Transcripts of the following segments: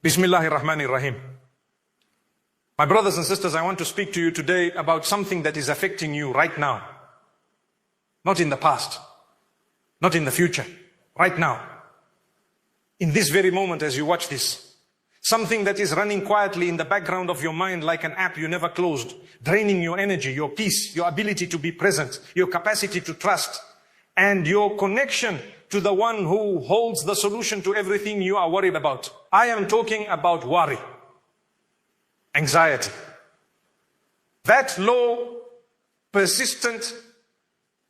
Bismillahir Rahmanir Rahim. My brothers and sisters, I want to speak to you today about something that is affecting you right now. Not in the past, not in the future, right now. In this very moment as you watch this. Something that is running quietly in the background of your mind like an app you never closed, draining your energy, your peace, your ability to be present, your capacity to trust, and your connection to the one who holds the solution to everything you are worried about. I am talking about worry, anxiety. That low, persistent,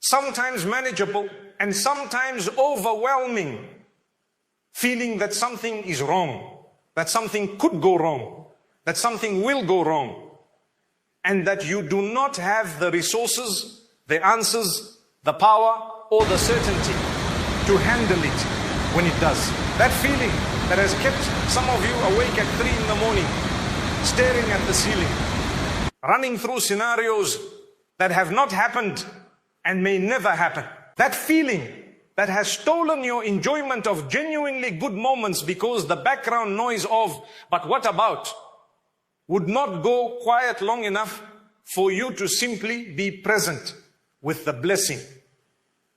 sometimes manageable, and sometimes overwhelming feeling that something is wrong, that something could go wrong, that something will go wrong, and that you do not have the resources, the answers, the power, or the certainty to handle it when it does. That feeling that has kept some of you awake at 3 in the morning, staring at the ceiling, running through scenarios that have not happened and may never happen. That feeling that has stolen your enjoyment of genuinely good moments because the background noise of, but what about, would not go quiet long enough for you to simply be present with the blessing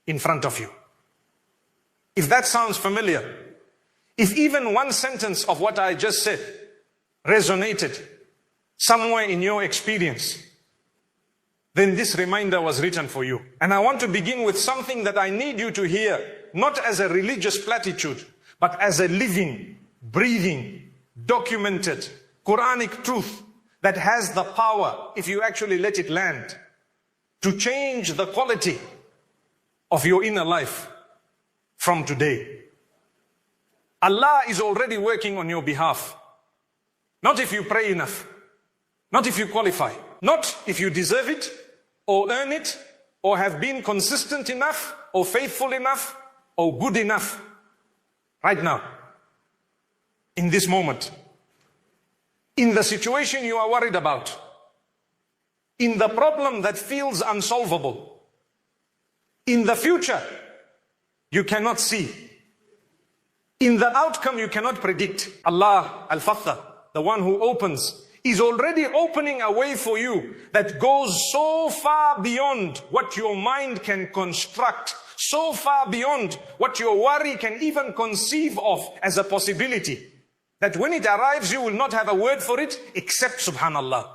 in front of you. If that sounds familiar, if even one sentence of what I just said resonated somewhere in your experience, then this reminder was written for you. And I want to begin with something that I need you to hear, not as a religious platitude, but as a living, breathing, documented, Quranic truth that has the power, if you actually let it land, to change the quality of your inner life from today. Allah is already working on your behalf. Not if you pray enough, not if you qualify, not if you deserve it, or earn it, or have been consistent enough, or faithful enough, or good enough. Right now, in this moment, in the situation you are worried about, in the problem that feels unsolvable, in the future you cannot see, in the outcome you cannot predict. Allah Al-Fattah, the one who opens, is already opening a way for you that goes so far beyond what your mind can construct, so far beyond what your worry can even conceive of as a possibility, that when it arrives you will not have a word for it except Subhanallah,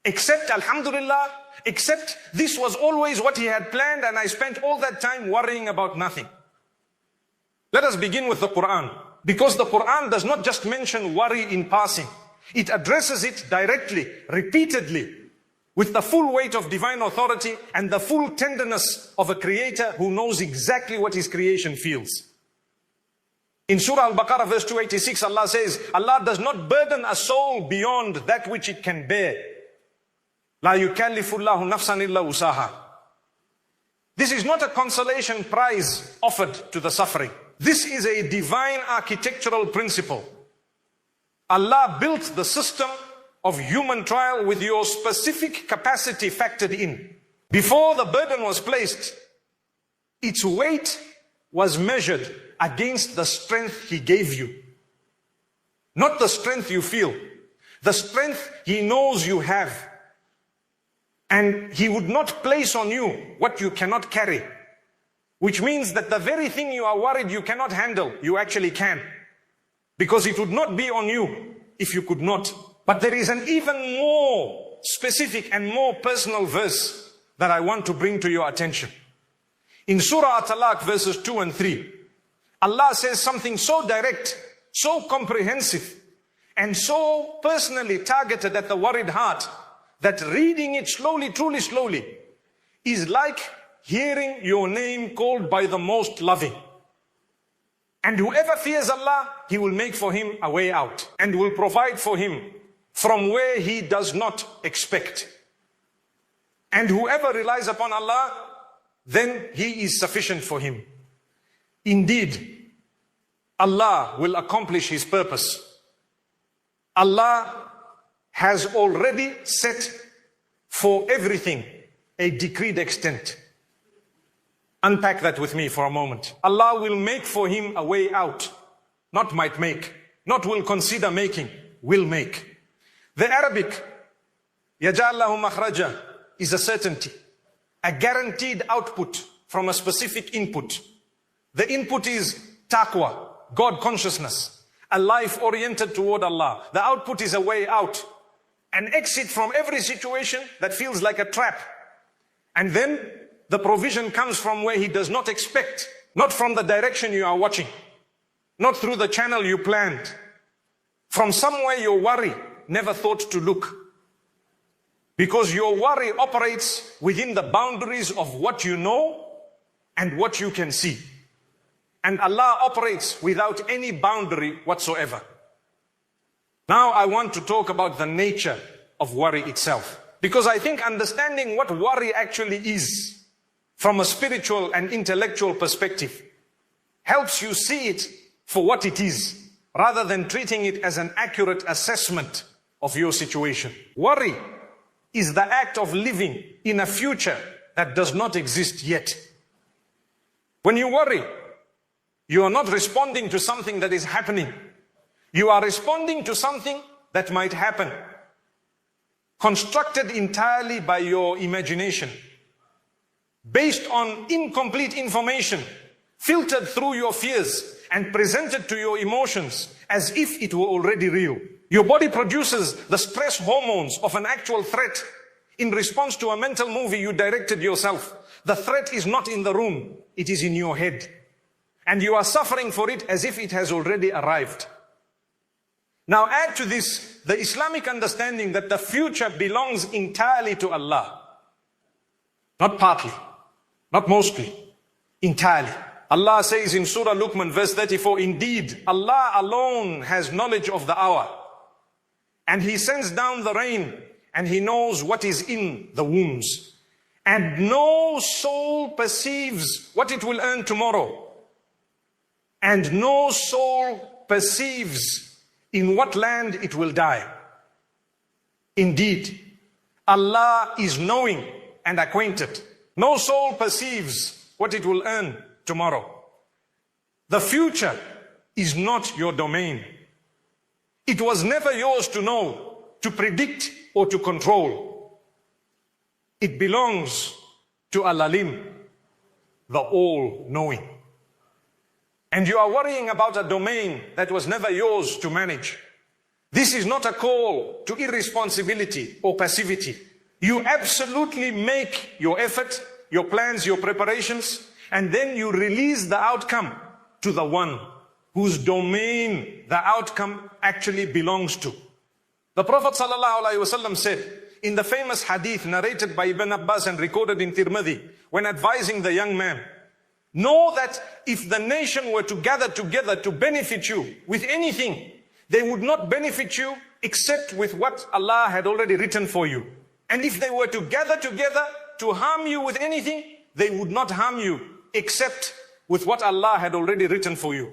except Alhamdulillah, except this was always what He had planned and I spent all that time worrying about nothing. Let us begin with the Quran, because the Quran does not just mention worry in passing. It addresses it directly, repeatedly, with the full weight of divine authority and the full tenderness of a creator who knows exactly what his creation feels. In Surah Al-Baqarah verse 286, Allah says, Allah does not burden a soul beyond that which it can bear. La yukallifullahu nafsan illa usaha. This is not a consolation prize offered to the suffering. This is a divine architectural principle. Allah built the system of human trial with your specific capacity factored in. Before the burden was placed, its weight was measured against the strength He gave you. Not the strength you feel, the strength He knows you have. And He would not place on you what you cannot carry. Which means that the very thing you are worried you cannot handle, you actually can. Because it would not be on you if you could not. But there is an even more specific and more personal verse that I want to bring to your attention. In Surah At-Talaq verses 2 and 3, Allah says something so direct, so comprehensive, and so personally targeted at the worried heart, that reading it slowly, truly slowly, is like hearing your name called by the most loving. And whoever fears Allah, He will make for him a way out and will provide for him from where he does not expect. And whoever relies upon Allah, then He is sufficient for him. Indeed, Allah will accomplish His purpose. Allah has already set for everything a decreed extent. Unpack that with me for a moment. Allah will make for him a way out. Not might make, not will consider making, will make. The Arabic, يَجَعَلَّهُ مَخْرَجًا, is a certainty, a guaranteed output from a specific input. The input is taqwa, God consciousness, a life oriented toward Allah. The output is a way out, an exit from every situation that feels like a trap. And then the provision comes from where he does not expect, not from the direction you are watching, not through the channel you planned, from somewhere your worry never thought to look. Because your worry operates within the boundaries of what you know and what you can see. And Allah operates without any boundary whatsoever. Now I want to talk about the nature of worry itself. Because I think understanding what worry actually is from a spiritual and intellectual perspective helps you see it for what it is, rather than treating it as an accurate assessment of your situation. Worry is the act of living in a future that does not exist yet. When you worry, you are not responding to something that is happening. You are responding to something that might happen, constructed entirely by your imagination, based on incomplete information, filtered through your fears and presented to your emotions as if it were already real. Your body produces the stress hormones of an actual threat in response to a mental movie you directed yourself. The threat is not in the room, it is in your head. And you are suffering for it as if it has already arrived. Now add to this the Islamic understanding that the future belongs entirely to Allah. Not partly, not mostly, entirely. Allah says in Surah Luqman verse 34, indeed, Allah alone has knowledge of the hour. And He sends down the rain, and He knows what is in the wombs. And no soul perceives what it will earn tomorrow. And no soul perceives in what land it will die. Indeed, Allah is knowing and acquainted. No soul perceives what it will earn tomorrow. The future is not your domain. It was never yours to know, to predict, or to control. It belongs to Al-Alim, the all-knowing. And you are worrying about a domain that was never yours to manage. This is not a call to irresponsibility or passivity. You absolutely make your effort, your plans, your preparations, and then you release the outcome to the one whose domain the outcome actually belongs to. The Prophet ﷺ said in the famous hadith narrated by Ibn Abbas and recorded in Tirmidhi, when advising the young man, know that if the nation were to gather together to benefit you with anything, they would not benefit you except with what Allah had already written for you. And if they were to gather together to harm you with anything, they would not harm you except with what Allah had already written for you.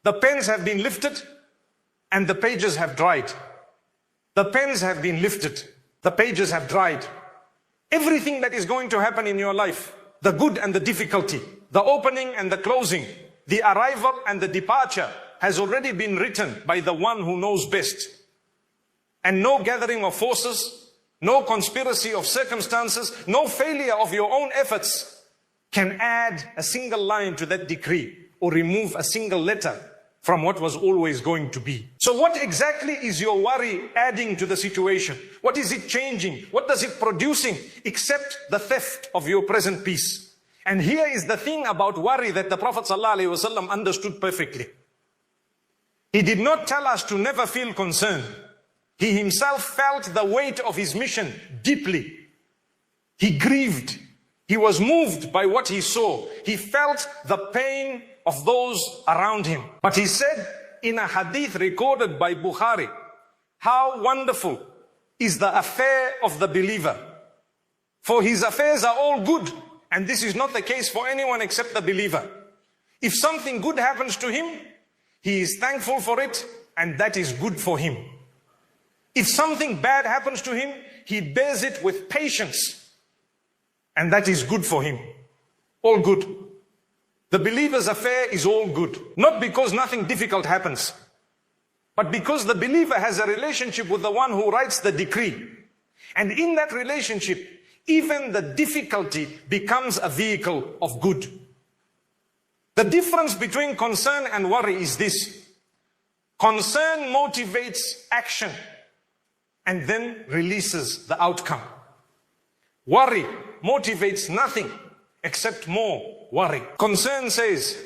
The pens have been lifted and the pages have dried. The pens have been lifted, the pages have dried. Everything that is going to happen in your life, the good and the difficulty, the opening and the closing, the arrival and the departure has already been written by the one who knows best. And no gathering of forces, no conspiracy of circumstances, no failure of your own efforts can add a single line to that decree or remove a single letter from what was always going to be. So what exactly is your worry adding to the situation? What is it changing? What does it producing except the theft of your present peace? And here is the thing about worry that the Prophet ﷺ understood perfectly. He did not tell us to never feel concern. He himself felt the weight of his mission deeply. He grieved. He was moved by what he saw. He felt the pain of those around him. But he said in a hadith recorded by Bukhari, how wonderful is the affair of the believer. For his affairs are all good. And this is not the case for anyone except the believer. If something good happens to him, he is thankful for it, and that is good for him. If something bad happens to him, he bears it with patience, and that is good for him. All good. The believer's affair is all good. Not because nothing difficult happens, but because the believer has a relationship with the one who writes the decree. And in that relationship, even the difficulty becomes a vehicle of good. The difference between concern and worry is this. Concern motivates action and then releases the outcome. Worry motivates nothing except more worry. Concern says,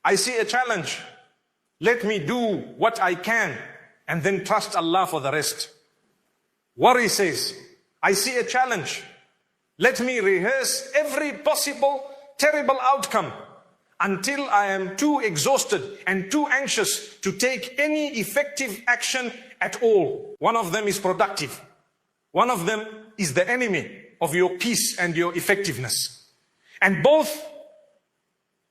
I see a challenge. Let me do what I can and then trust Allah for the rest. Worry says, I see a challenge. Let me rehearse every possible terrible outcome until I am too exhausted and too anxious to take any effective action at all. One of them is productive. One of them is the enemy of your peace and your effectiveness. And both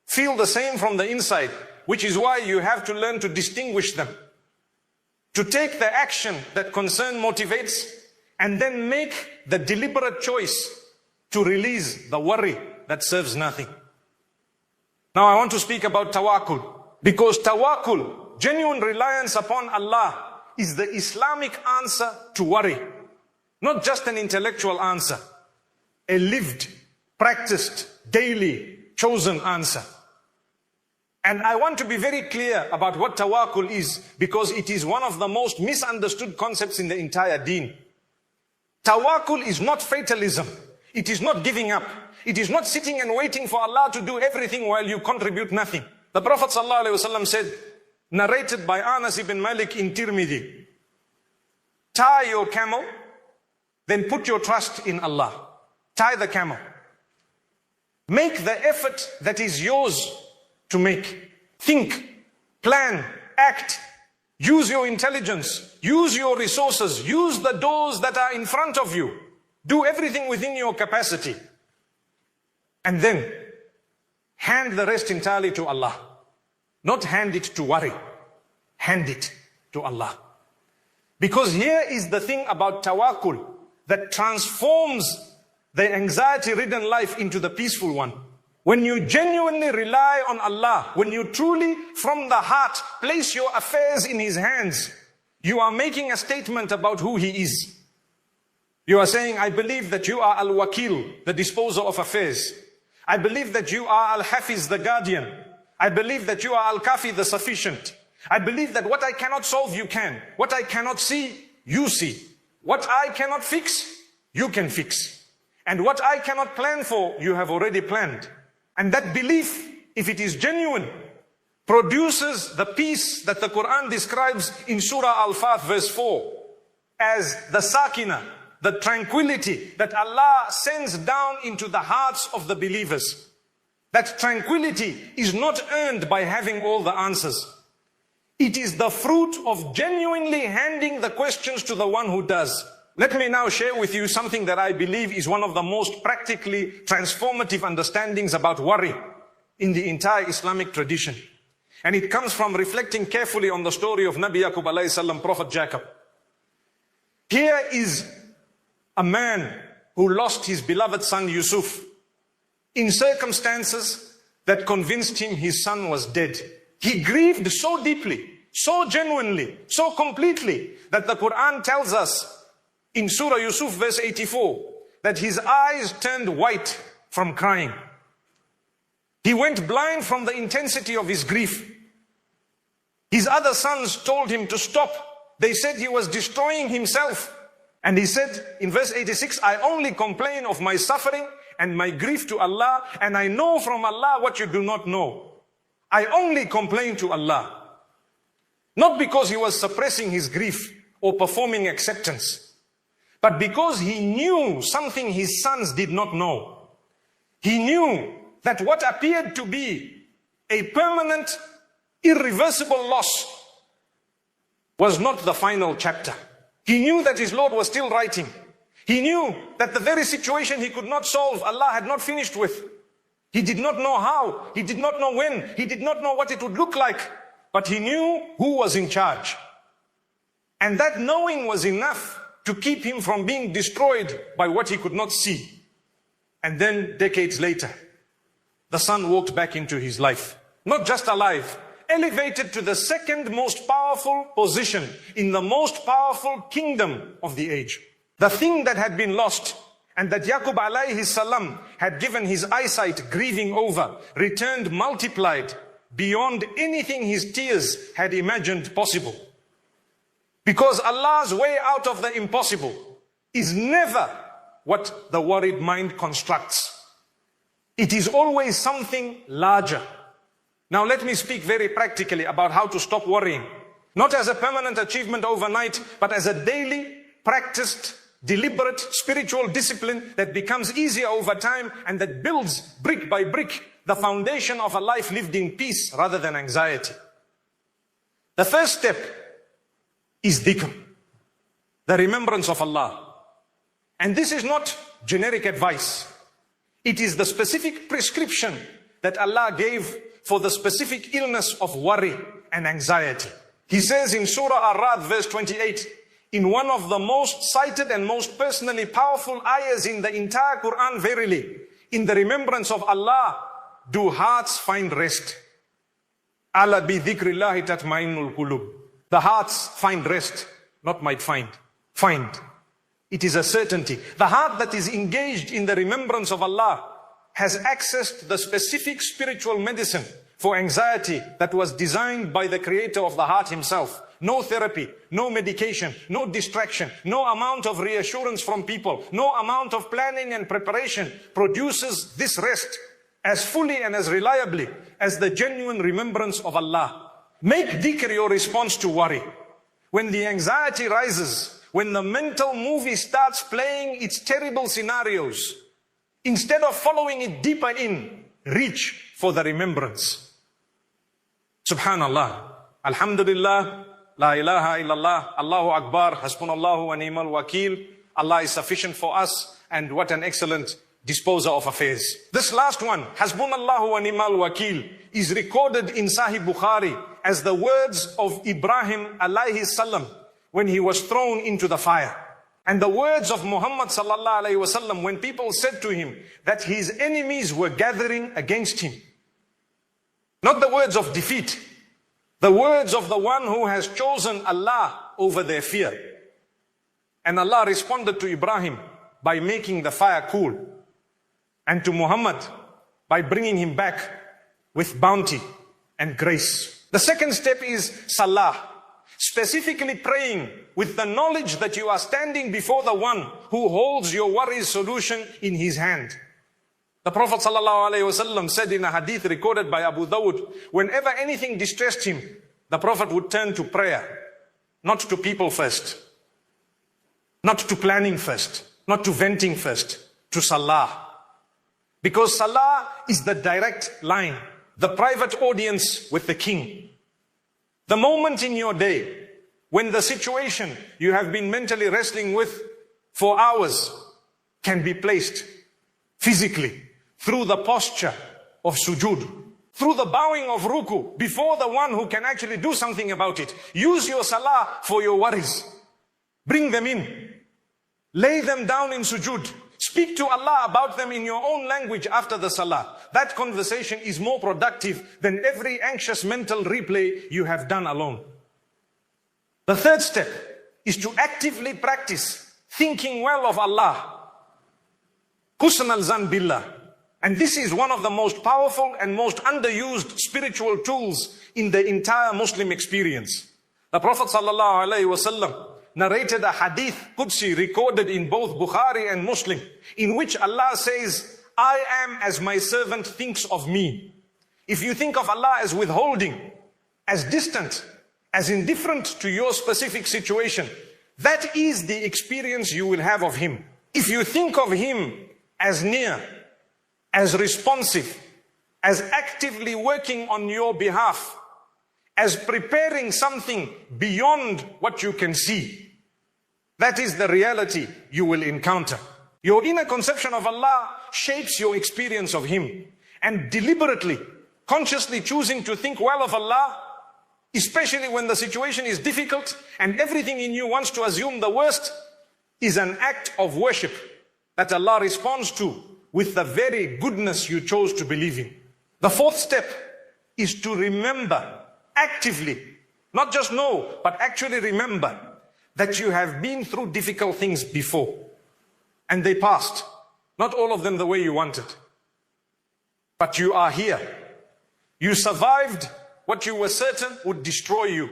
feel the same from the inside, which is why you have to learn to distinguish them. To take the action that concern motivates and then make the deliberate choice to release the worry that serves nothing. Now I want to speak about tawakkul, because tawakkul, genuine reliance upon Allah, is the Islamic answer to worry. Not just an intellectual answer, a lived, practiced, daily, chosen answer. And I want to be very clear about what tawakkul is, because it is one of the most misunderstood concepts in the entire deen. Tawakkul is not fatalism. It is not giving up. It is not sitting and waiting for Allah to do everything while you contribute nothing. The Prophet ﷺ said, narrated by Anas ibn Malik in Tirmidhi, tie your camel, then put your trust in Allah. Tie the camel. Make the effort that is yours to make. Think, plan, act. Use your intelligence. Use your resources. Use the doors that are in front of you. Do everything within your capacity. And then hand the rest entirely to Allah. Not hand it to worry. Hand it to Allah. Because here is the thing about tawakkul that transforms the anxiety-ridden life into the peaceful one. When you genuinely rely on Allah, when you truly from the heart place your affairs in His hands, you are making a statement about who He is. You are saying, I believe that you are Al-Wakil, the disposer of affairs. I believe that you are Al-Hafiz, the guardian. I believe that you are Al-Kafi, the sufficient. I believe that what I cannot solve, you can. What I cannot see, you see. What I cannot fix, you can fix. And what I cannot plan for, you have already planned. And that belief, if it is genuine, produces the peace that the Quran describes in Surah Al-Fath verse 4 as the sakina, the tranquility that Allah sends down into the hearts of the believers. That tranquility is not earned by having all the answers. It is the fruit of genuinely handing the questions to the one who does. Let me now share with you something that I believe is one of the most practically transformative understandings about worry in the entire Islamic tradition. And it comes from reflecting carefully on the story of Nabi Yaqub alayhi salam, Prophet Jacob. Here is a man who lost his beloved son Yusuf in circumstances that convinced him his son was dead. He grieved so deeply, so genuinely, so completely that the Quran tells us in Surah Yusuf verse 84 that his eyes turned white from crying. He went blind from the intensity of his grief. His other sons told him to stop. They said he was destroying himself. And he said in verse 86, I only complain of my suffering and my grief to Allah, and I know from Allah what you do not know. I only complain to Allah. Not because he was suppressing his grief or performing acceptance, but because he knew something his sons did not know. He knew that what appeared to be a permanent, irreversible loss was not the final chapter. He knew that his Lord was still writing. He knew that the very situation he could not solve, Allah had not finished with. He did not know how. He did not know when. He did not know what it would look like. But he knew who was in charge. And that knowing was enough to keep him from being destroyed by what he could not see. And then decades later, the son walked back into his life. Not just alive, elevated to the second most powerful position in the most powerful kingdom of the age. The thing that had been lost and that Yaqub alayhi salam had given his eyesight grieving over, returned multiplied beyond anything his tears had imagined possible. Because Allah's way out of the impossible is never what the worried mind constructs. It is always something larger. Now let me speak very practically about how to stop worrying. Not as a permanent achievement overnight, but as a daily, practiced, deliberate spiritual discipline that becomes easier over time and that builds brick by brick the foundation of a life lived in peace rather than anxiety. The first step is dhikr, the remembrance of Allah. And this is not generic advice. It is the specific prescription that Allah gave for the specific illness of worry and anxiety. He says in Surah Ar-Ra'd verse 28, in one of the most cited and most personally powerful ayahs in the entire Quran, verily, in the remembrance of Allah, do hearts find rest. Ala bi dhikrillahi tatma'innul qulub. The hearts find rest, not might find. Find. It is a certainty. The heart that is engaged in the remembrance of Allah has accessed the specific spiritual medicine for anxiety that was designed by the creator of the heart himself. No therapy, no medication, no distraction, no amount of reassurance from people, no amount of planning and preparation produces this rest as fully and as reliably as the genuine remembrance of Allah. Make dhikr your response to worry. When the anxiety rises, when the mental movie starts playing its terrible scenarios, instead of following it deeper in, reach for the remembrance. Subhanallah, Alhamdulillah, La ilaha illallah, Allahu Akbar, Hasbunallahu wa ni'mal wakil. Allah is sufficient for us, and what an excellent disposer of affairs. This last one, Hasbunallahu wa ni'mal wakil, is recorded in Sahih Bukhari as the words of Ibrahim alayhi salam when he was thrown into the fire. And the words of Muhammad sallallahu alayhi wasallam when people said to him that his enemies were gathering against him. Not the words of defeat, the words of the one who has chosen Allah over their fear. And Allah responded to Ibrahim by making the fire cool, and to Muhammad by bringing him back with bounty and grace. The second step is salah, specifically praying with the knowledge that you are standing before the one who holds your worries solution in his hand. The Prophet ﷺ said in a hadith recorded by Abu Dawud, whenever anything distressed him, the Prophet would turn to prayer, not to people first, not to planning first, not to venting first, to salah. Because salah is the direct line, the private audience with the king. The moment in your day when the situation you have been mentally wrestling with for hours can be placed physically through the posture of sujood, through the bowing of ruku before the one who can actually do something about it. Use your salah for your worries. Bring them in. Lay them down in sujood. Speak to Allah about them in your own language after the salah. That conversation is more productive than every anxious mental replay you have done alone. The third step is to actively practice thinking well of Allah. Husn al-zan billah. And this is one of the most powerful and most underused spiritual tools in the entire Muslim experience. The Prophet ﷺ narrated a hadith Qudsi recorded in both Bukhari and Muslim, in which Allah says, I am as my servant thinks of me. If you think of Allah as withholding, as distant, as indifferent to your specific situation, that is the experience you will have of Him. If you think of Him as near, as responsive, as actively working on your behalf, as preparing something beyond what you can see, that is the reality you will encounter. Your inner conception of Allah shapes your experience of Him. And deliberately, consciously choosing to think well of Allah, especially when the situation is difficult and everything in you wants to assume the worst, is an act of worship that Allah responds to with the very goodness you chose to believe in. The fourth step is to remember actively, not just know, but actually remember that you have been through difficult things before and they passed. Not all of them the way you wanted. But you are here. You survived what you were certain would destroy you.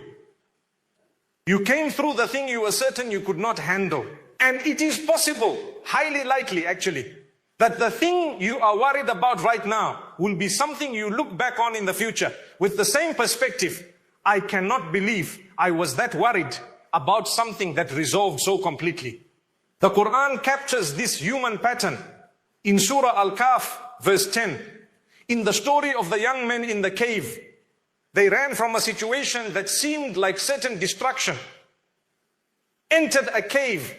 You came through the thing you were certain you could not handle. And it is possible, highly likely actually, that the thing you are worried about right now will be something you look back on in the future with the same perspective. I cannot believe I was that worried about something that resolved so completely. The Quran captures this human pattern in Surah Al-Kahf, verse 10. In the story of the young men in the cave, they ran from a situation that seemed like certain destruction, entered a cave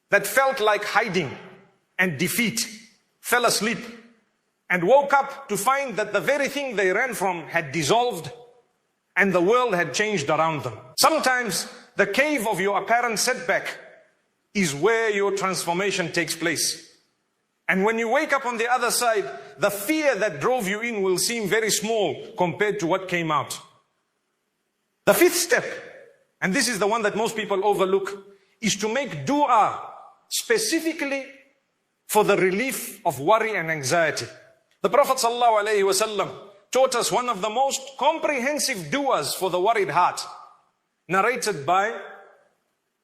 that felt like hiding and defeat, fell asleep, and woke up to find that the very thing they ran from had dissolved and the world had changed around them. Sometimes the cave of your apparent setback is where your transformation takes place. And when you wake up on the other side, the fear that drove you in will seem very small compared to what came out. The fifth step, and this is the one that most people overlook, is to make dua specifically for the relief of worry and anxiety. The Prophet ﷺ taught us one of the most comprehensive duas for the worried heart, narrated by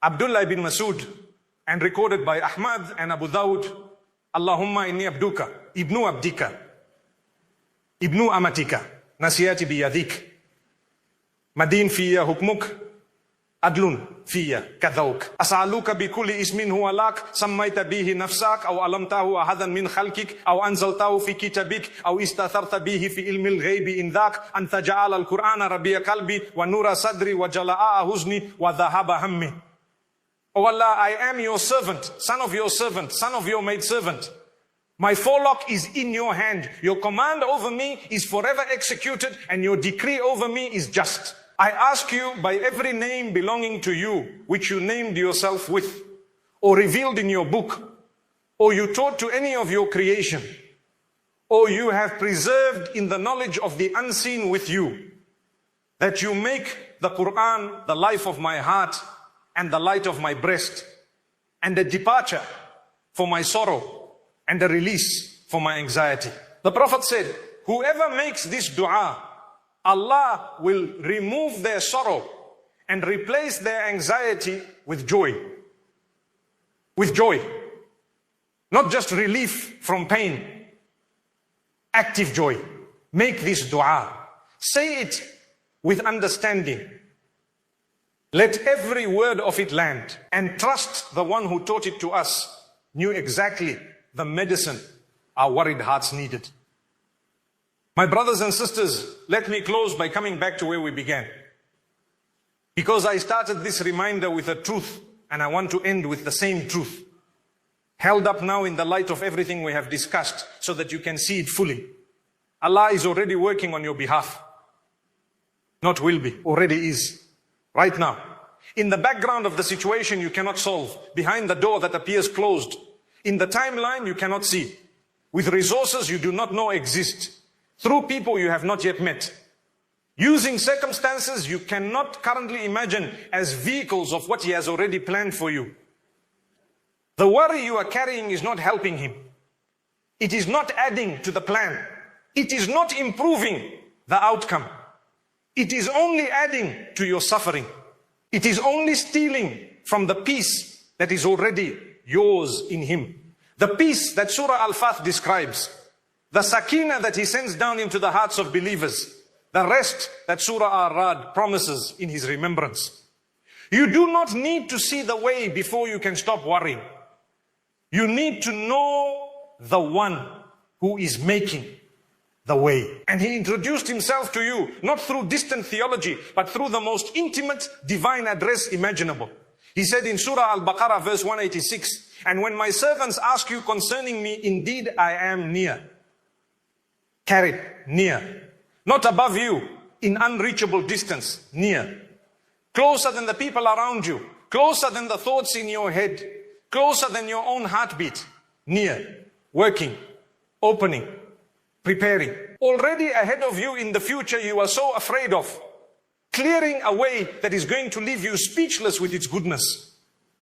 Abdullah ibn Masud and recorded by Ahmad and Abu Dawud. Allahumma inni abduka, ibnu abdika, ibnu amatika, nasiyati biyadik, madin fiya hukmuk, adlun fiya kadhauk. As'aluka bi kulli ismin huwa lak, sammayta bihi nafsak, aw alamtahu ahadan min khalkik, aw anzaltahu fi kitabik, aw istatharta bihi fi ilmi al-ghaybi in dhak, an taj'ala al-Qur'ana rabi'a qalbi, wa nura sadri, wa jala'a huzni, wa dhahaba hammi. Oh Allah, I am your servant, son of your maidservant. My forelock is in your hand. Your command over me is forever executed and your decree over me is just. I ask you by every name belonging to you, which you named yourself with, or revealed in your book, or you taught to any of your creation, or you have preserved in the knowledge of the unseen with you, that you make the Quran the life of my heart and the light of my breast, and a departure for my sorrow, and a release for my anxiety. The Prophet said, whoever makes this dua, Allah will remove their sorrow and replace their anxiety with joy. With joy. Not just relief from pain. Active joy. Make this dua. Say it with understanding. Let every word of it land, and trust the one who taught it to us knew exactly the medicine our worried hearts needed. My brothers and sisters, let me close by coming back to where we began. Because I started this reminder with a truth, and I want to end with the same truth, held up now in the light of everything we have discussed, so that you can see it fully. Allah is already working on your behalf. Not will be, already is. Right now, in the background of the situation you cannot solve, behind the door that appears closed, in the timeline you cannot see, with resources you do not know exist, through people you have not yet met, using circumstances you cannot currently imagine as vehicles of what He has already planned for you. The worry you are carrying is not helping Him. It is not adding to the plan. It is not improving the outcome. It is only adding to your suffering. It is only stealing from the peace that is already yours in Him. The peace that Surah Al-Fath describes. The sakina that He sends down into the hearts of believers. The rest that Surah Ar-Rad promises in His remembrance. You do not need to see the way before you can stop worrying. You need to know the one who is making the way. And He introduced Himself to you, not through distant theology, but through the most intimate divine address imaginable. He said in Surah Al-Baqarah verse 186, and when my servants ask you concerning me, indeed I am near. Carried, near. Not above you, in unreachable distance, near. Closer than the people around you, closer than the thoughts in your head, closer than your own heartbeat, near, working, opening, preparing. Already ahead of you in the future you are so afraid of, clearing a way that is going to leave you speechless with its goodness.